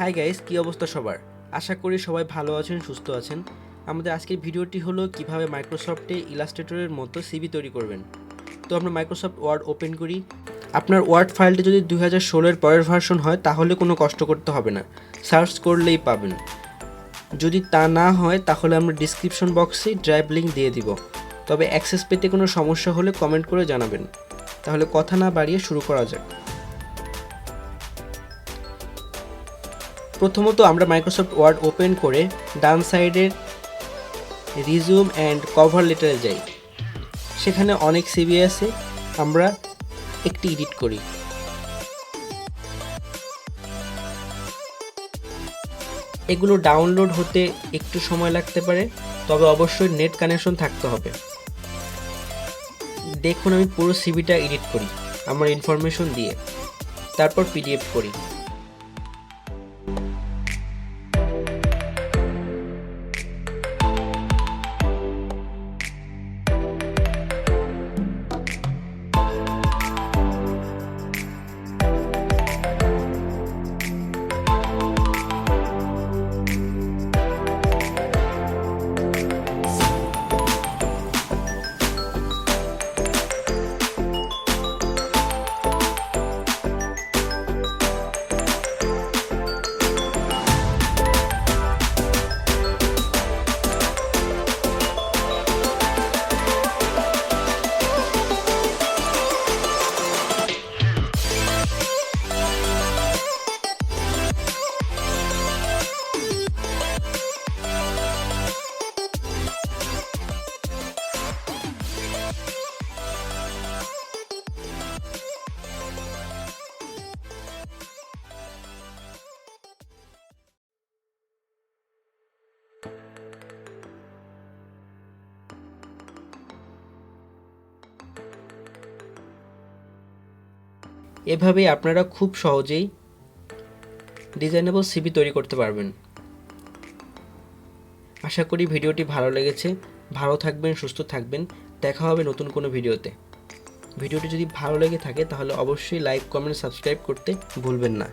Hi guys, কি অবস্থা সবার? আশা করি সবাই ভালো আছেন, সুস্থ আছেন। আমাদের আজকের ভিডিওটি হলো কিভাবে মাইক্রোসফটে ইলাস্ট্রেটরের মতো সিভি তৈরি করবেন। তো আমরা মাইক্রোসফট ওয়ার্ড ওপেন করি। আপনার ওয়ার্ড ফাইলটি যদি 2016 পরের ভার্সন হয় তাহলে কোনো কষ্ট করতে হবে না, সার্চ করলেই পাবেন। যদি তা না হয় তাহলে আমরা ডিসক্রিপশন বক্সে ড্রাইভ লিঙ্ক দিয়ে দিব। তবে অ্যাক্সেস পেতে কোনো সমস্যা হলে কমেন্ট করে জানাবেন। তাহলে কথা না বাড়িয়ে শুরু করা যাক। প্রথমত আমরা মাইক্রোসফট ওয়ার্ড ওপেন করে ডান সাইডের রিজিউম অ্যান্ড কভার লেটারে যাই। সেখানে অনেক সিভি আছে, আমরা একটি এডিট করি। এগুলো ডাউনলোড হতে একটু সময় লাগতে পারে, তবে অবশ্যই নেট কানেকশন থাকতে হবে। দেখুন আমি পুরো সিভিটা এডিট করি আমার ইনফরমেশন দিয়ে, তারপর পিডিএফ করি। এভাবেই আপনারা খুব সহজেই ডিজাইনেবল সিভি তৈরি করতে পারবেন। আশা করি ভিডিওটি ভালো লেগেছে। ভালো থাকবেন, সুস্থ থাকবেন। দেখা হবে নতুন কোনো ভিডিওতে। ভিডিওটি যদি ভালো লেগে থাকে তাহলে অবশ্যই লাইক, কমেন্ট, সাবস্ক্রাইব করতে ভুলবেন না।